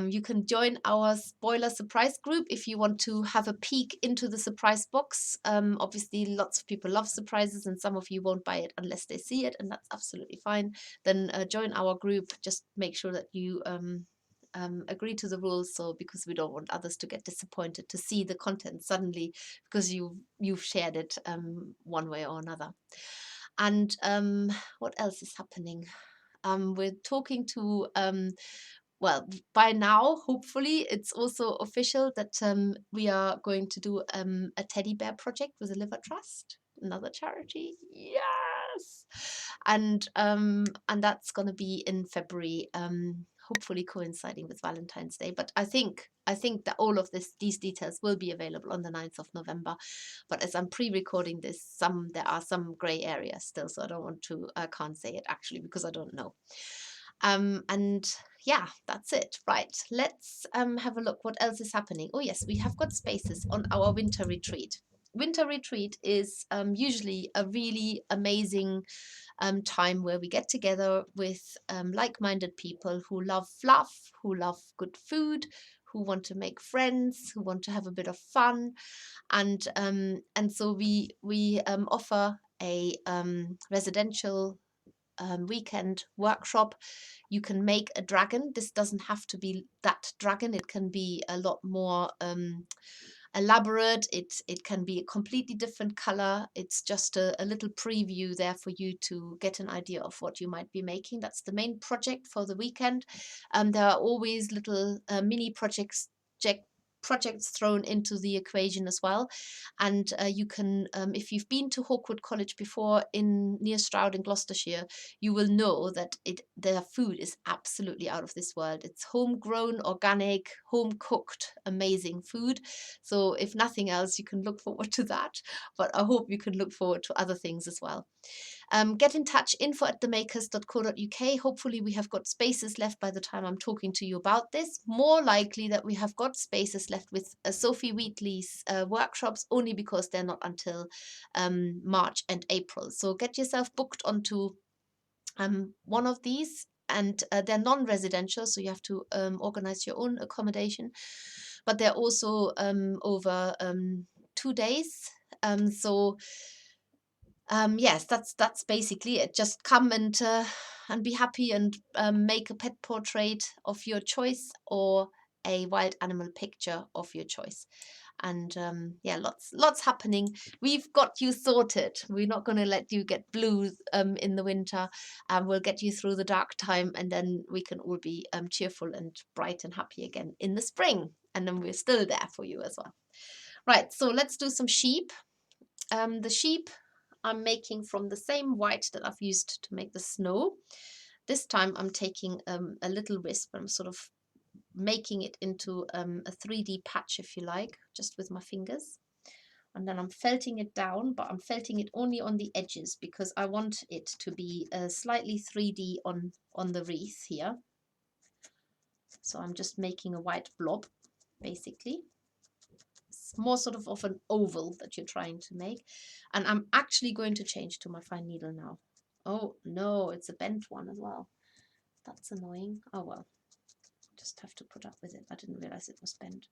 You can join our spoiler surprise group if you want to have a peek into the surprise box. Obviously, lots of people love surprises and some of you won't buy it unless they see it, and that's absolutely fine. Then join our group. Just make sure that you agree to the rules, so because we don't want others to get disappointed to see the content suddenly because you've shared it one way or another. And what else is happening? We're talking to well, by now, hopefully, it's also official that we are going to do a teddy bear project with the Liver Trust, another charity. Yes, and that's going to be in February, hopefully coinciding with Valentine's Day. But I think that all of these details will be available on the 9th of November. But as I'm pre-recording this, there are some grey areas still, so I can't say it actually because I don't know. And yeah, that's it. Right, let's have a look what else is happening. Oh yes, we have got spaces on our winter retreat. Winter retreat is usually a really amazing time where we get together with like-minded people who love fluff, who love good food, who want to make friends, who want to have a bit of fun, and so we offer a residential weekend workshop. You can make a dragon. This doesn't have to be that dragon. It can be a lot more elaborate. It can be a completely different color. It's just a little preview there for you to get an idea of what you might be making. That's the main project for the weekend. There are always little mini projects thrown into the equation as well, and you can if you've been to Hawkwood College before near Stroud in Gloucestershire, you will know that their food is absolutely out of this world. It's homegrown, organic, home cooked, amazing food. So if nothing else, you can look forward to that, but I hope you can look forward to other things as well. Get in touch, info@themakers.co.uk. Hopefully we have got spaces left by the time I'm talking to you about this. More likely that we have got spaces left with Sophie Wheatley's workshops, only because they're not until March and April. So get yourself booked onto one of these, and they're non-residential, so you have to organize your own accommodation, but they're also over 2 days. Yes, that's basically it. Just come and be happy and make a pet portrait of your choice or a wild animal picture of your choice. And yeah, lots happening. We've got you sorted. We're not going to let you get blues in the winter. We'll get you through the dark time, and then we can all be cheerful and bright and happy again in the spring. And then we're still there for you as well. Right, so let's do some sheep. The sheep I'm making from the same white that I've used to make the snow. This time I'm taking a little wisp. I'm sort of making it into a 3D patch, if you like, just with my fingers. And then I'm felting it down, but I'm felting it only on the edges because I want it to be slightly 3D on the wreath here. So I'm just making a white blob, basically. It's more sort of an oval that you're trying to make. And I'm actually going to change to my fine needle now. Oh, no, it's a bent one as well. That's annoying. Oh, well, just have to put up with it. I didn't realize it was bent.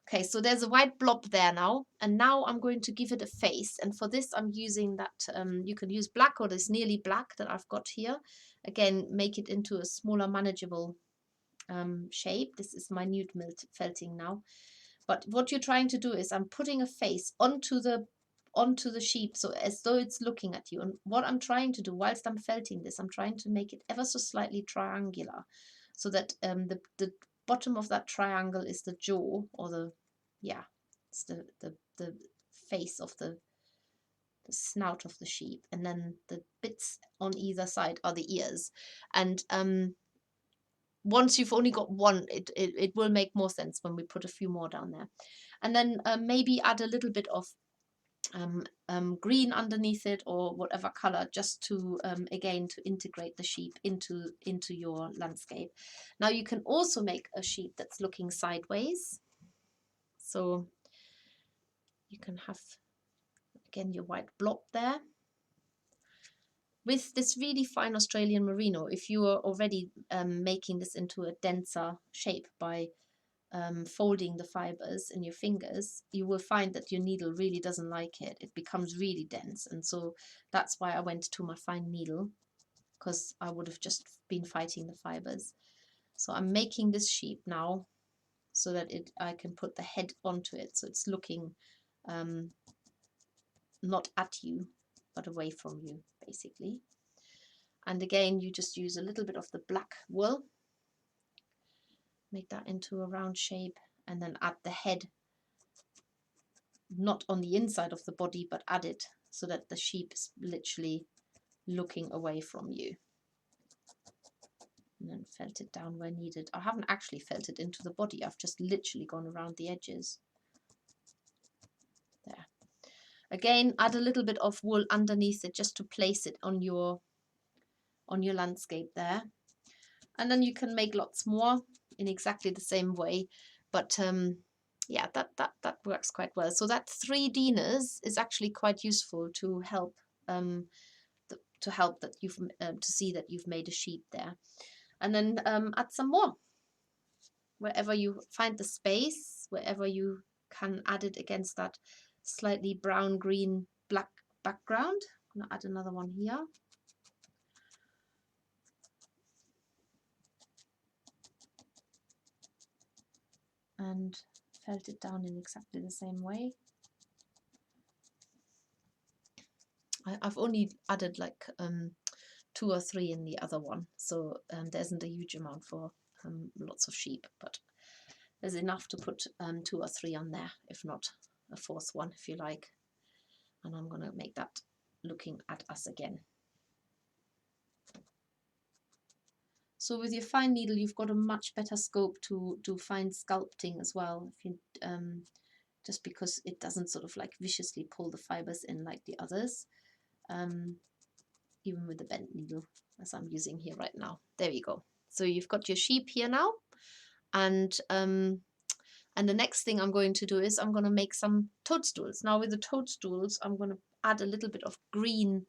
Okay, so there's a white blob there now, and now I'm going to give it a face. And for this, I'm using that, you can use black or this nearly black that I've got here. Again, make it into a smaller, manageable shape. This is minute felting now. But what you're trying to do is I'm putting a face onto the sheep, so as though it's looking at you. And what I'm trying to do whilst I'm felting this, I'm trying to make it ever so slightly triangular, so that the bottom of that triangle is the jaw, or the, yeah, it's the face of the snout of the sheep, and then the bits on either side are the ears. And once you've only got one, it will make more sense when we put a few more down there. And then maybe add a little bit of green underneath it, or whatever color, just to again to integrate the sheep into your landscape. Now you can also make a sheep that's looking sideways, so you can have again your white blob there. With this really fine Australian merino, if you are already making this into a denser shape by folding the fibers in your fingers, you will find that your needle really doesn't like it. It becomes really dense, and so that's why I went to my fine needle, because I would have just been fighting the fibers. So I'm making this sheep now so that I can put the head onto it, so it's looking not at you but away from you, basically. And again, you just use a little bit of the black wool, make that into a round shape, and then add the head, not on the inside of the body, but add it so that the sheep is literally looking away from you. And then felt it down where needed. I haven't actually felt it into the body, I've just literally gone around the edges. There. Again, add a little bit of wool underneath it just to place it on your landscape there. And then you can make lots more in exactly the same way, but yeah, that works quite well. So that 3D-ness is actually quite useful to help that you've to see that you've made a sheep there. And then add some more wherever you find the space, wherever you can add it against that slightly brown, green, black background. I'm gonna add another one here. And felt it down in exactly the same way. I've only added like 2 or 3 in the other one, so there isn't a huge amount for lots of sheep, but there's enough to put 2 or 3 on there, if not a 4th one if you like. And I'm going to make that looking at us again. So with your fine needle, you've got a much better scope to do fine sculpting as well, if you just because it doesn't sort of like viciously pull the fibers in like the others, even with the bent needle as I'm using here right now. There you go. So you've got your sheep here now, and the next thing I'm going to do is I'm going to make some toadstools. Now with the toadstools, I'm going to add a little bit of green.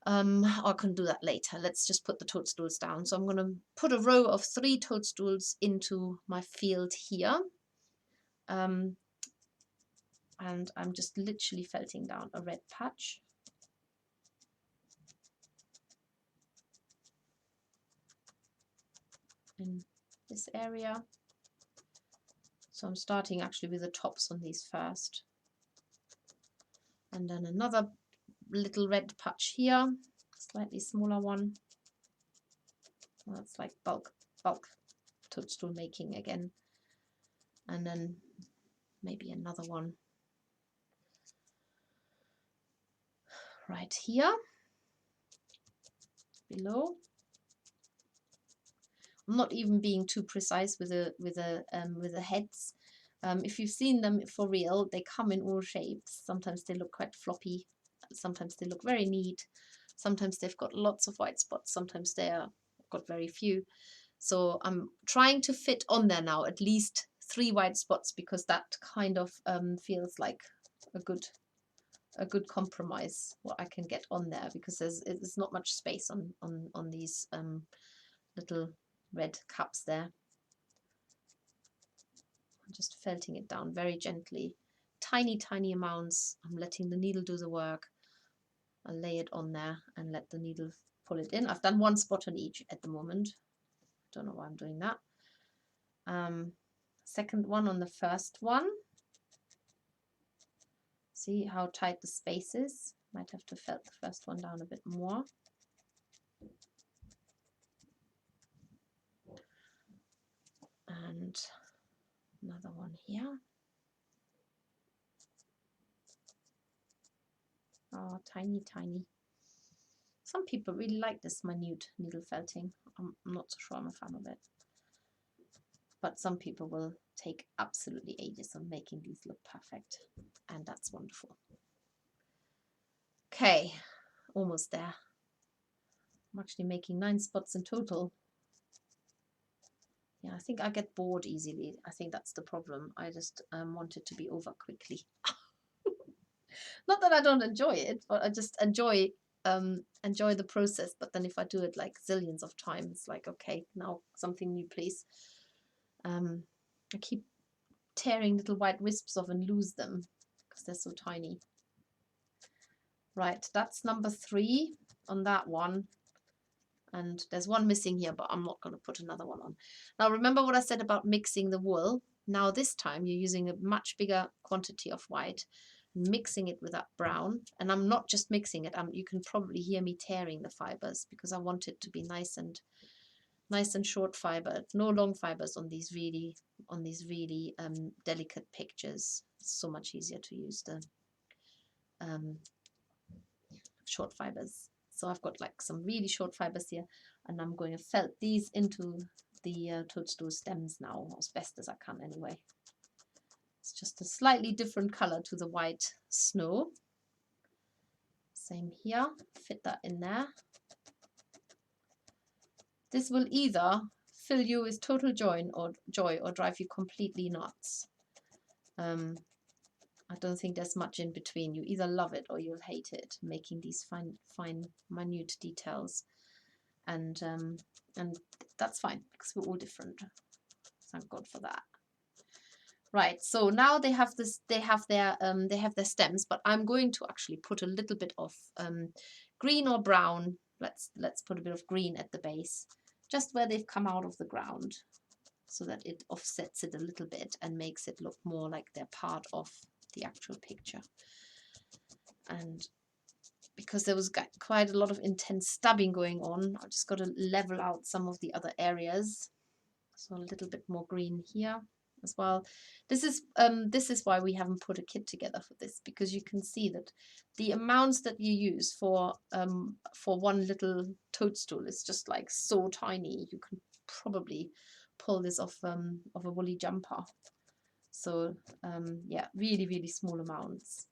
I can do that later. Let's just put the toadstools down. So I'm going to put a row of 3 toadstools into my field here. And I'm just literally felting down a red patch. In this area. So I'm starting actually with the tops on these first. And then another little red patch here, slightly smaller one. Well, that's like bulk toadstool making again. And then maybe another one right here below. not even being too precise with the heads. If you've seen them for real, they come in all shapes. Sometimes they look quite floppy, sometimes they look very neat, sometimes they've got lots of white spots, sometimes they've got very few. So I'm trying to fit on there now at least 3 white spots, because that kind of feels like a good compromise what I can get on there, because there's not much space on these little red caps there. I'm just felting it down very gently, tiny amounts. I'm letting the needle do the work. I'll lay it on there and let the needle pull it in. I've done 1 spot on each at the moment. Don't know why I'm doing that. Second one on the first one. See how tight the space is. Might have to felt the first one down a bit more. And another one here. Oh, tiny. Some people really like this minute needle felting. I'm not so sure I'm a fan of it. But some people will take absolutely ages on making these look perfect. And that's wonderful. Okay, almost there. I'm actually making 9 spots in total. Yeah, I think I get bored easily. I think that's the problem. I just want it to be over quickly. Not that I don't enjoy it, but I just enjoy the process. But then if I do it like zillions of times, it's like, okay, now something new, please. I keep tearing little white wisps off and lose them because they're so tiny. Right, that's number 3 on that one. And there's one missing here, but I'm not going to put another one on. Now, remember what I said about mixing the wool? Now, this time you're using a much bigger quantity of white, mixing it with that brown. And I'm not just mixing it. You can probably hear me tearing the fibers because I want it to be nice and short fiber. No long fibers on these really delicate pictures. It's so much easier to use the short fibers. So I've got like some really short fibers here, and I'm going to felt these into the toadstool stems now as best as I can anyway. It's just a slightly different color to the white snow. Same here, fit that in there. This will either fill you with total joy or drive you completely nuts. I don't think there's much in between. You either love it or you'll hate it, making these fine, minute details. And that's fine because we're all different. Thank God for that. Right, so now they have this. They have their stems, but I'm going to actually put a little bit of green or brown. Let's put a bit of green at the base, just where they've come out of the ground, so that it offsets it a little bit and makes it look more like they're part of the actual picture. And because there was quite a lot of intense stubbing going on, I just got to level out some of the other areas. So a little bit more green here as well. This is why we haven't put a kit together for this, because you can see that the amounts that you use for one little toadstool is just like so tiny. You can probably pull this off of a woolly jumper. So yeah, really small amounts.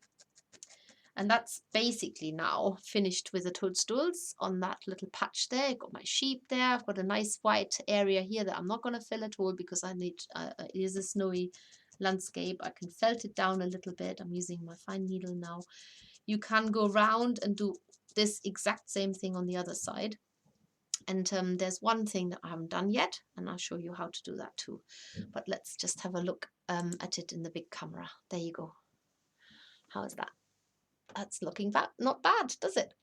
And that's basically now finished with the toadstools on that little patch there. I've got my sheep there. I've got a nice white area here that I'm not going to fill at all because I need it is a snowy landscape. I can felt it down a little bit. I'm using my fine needle now. You can go round and do this exact same thing on the other side. And there's one thing that I haven't done yet, and I'll show you how to do that too. But let's just have a look at it in the big camera. There you go. How is that? That's looking not bad, does it?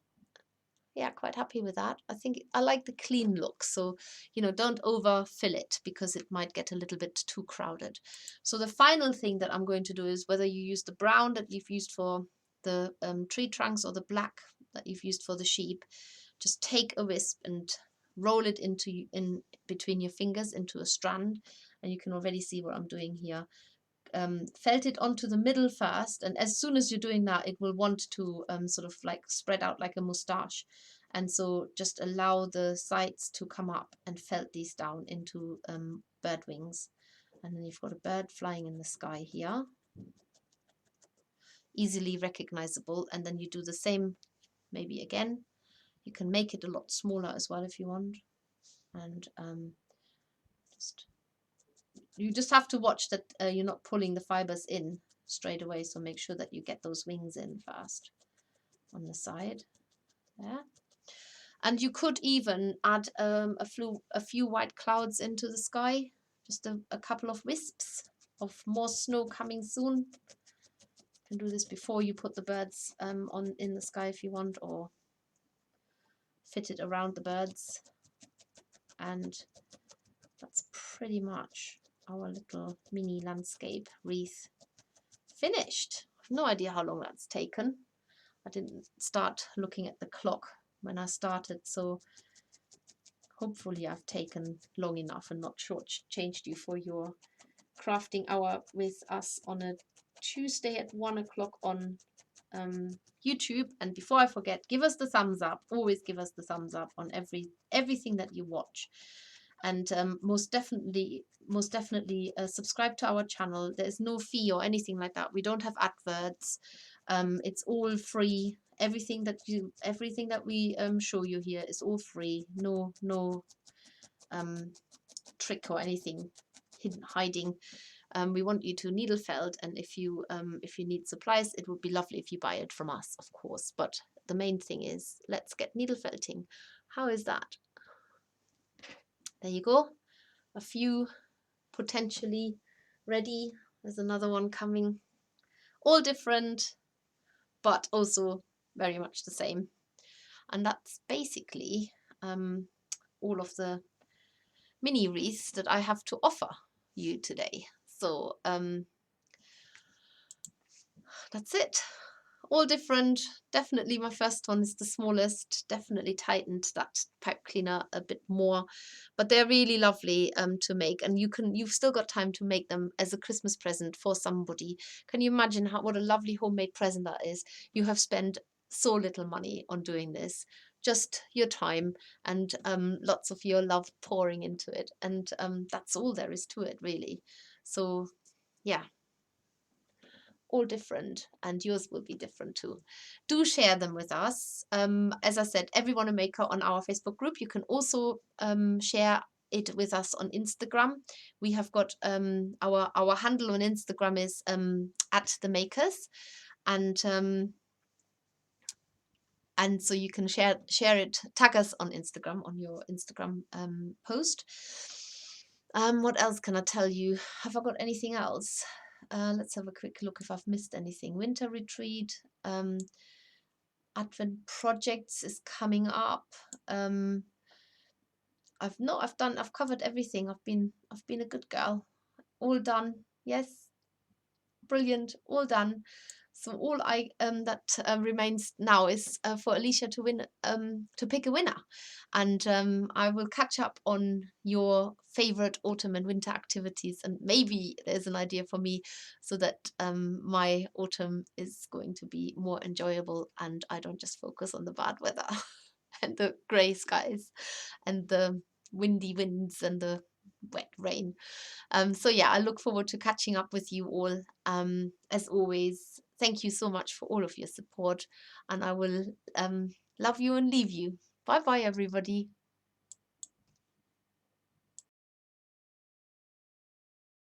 Yeah, quite happy with that. I think I like the clean look. So, you know, don't overfill it because it might get a little bit too crowded. So the final thing that I'm going to do is, whether you use the brown that you've used for the tree trunks or the black that you've used for the sheep, just take a wisp and roll it in between your fingers into a strand. And you can already see what I'm doing here. Felt it onto the middle first, and as soon as you're doing that, it will want to sort of like spread out like a moustache, And so just allow the sides to come up and felt these down into bird wings. And then you've got a bird flying in the sky here, easily recognizable. And then you do the same maybe again. You can make it a lot smaller as well if you want. And you just have to watch that you're not pulling the fibers in straight away. So make sure that you get those wings in first on the side there. And you could even add a few white clouds into the sky, just a couple of wisps of more snow coming soon. You can do this before you put the birds on in the sky if you want, or fit it around the birds. And that's pretty much our little mini landscape wreath finished. I have no idea how long that's taken. I didn't start looking at the clock when I started, so hopefully I've taken long enough and not shortchanged you for your crafting hour with us on a Tuesday at 1 o'clock on YouTube. And before I forget, give us the thumbs up. Always give us the thumbs up on everything that you watch. And most definitely subscribe to our channel. There's no fee or anything like that. We don't have adverts. It's all free. Everything that we show you here is all free. No trick or anything hiding. We want you to needle felt, and if you need supplies, it would be lovely if you buy it from us, of course. But the main thing is, let's get needle felting. How is that? There you go. A few potentially ready. There's another one coming. All different, but also very much the same. And that's basically all of the mini wreaths that I have to offer you today. So that's it. All different. Definitely my first one is the smallest. Definitely tightened that pipe cleaner a bit more, but they're really lovely to make, and you've still got time to make them as a Christmas present for somebody. Can you imagine what a lovely homemade present that is? You have spent so little money on doing this, just your time and lots of your love pouring into it, and that's all there is to it, really. So yeah, all different, and yours will be different too. Do share them with us. As I said, Everyone a Maker on our Facebook group. You can also share it with us on Instagram. We have got our handle on Instagram is @themakers, and so you can share it, tag us on Instagram, on your Instagram post. What else can I tell you? Have I got anything else? Let's have a quick look if I've missed anything. Winter retreat, Advent projects is coming up. I've covered everything. I've been a good girl. All done. Yes, brilliant. All done. So all that remains now is for Alicia to win, to pick a winner, and I will catch up on your favorite autumn and winter activities, and maybe there's an idea for me so that my autumn is going to be more enjoyable, and I don't just focus on the bad weather and the grey skies and the windy winds and the wet rain. So yeah, I look forward to catching up with you all. As always, thank you so much for all of your support, and I will love you and leave you. Bye bye, everybody.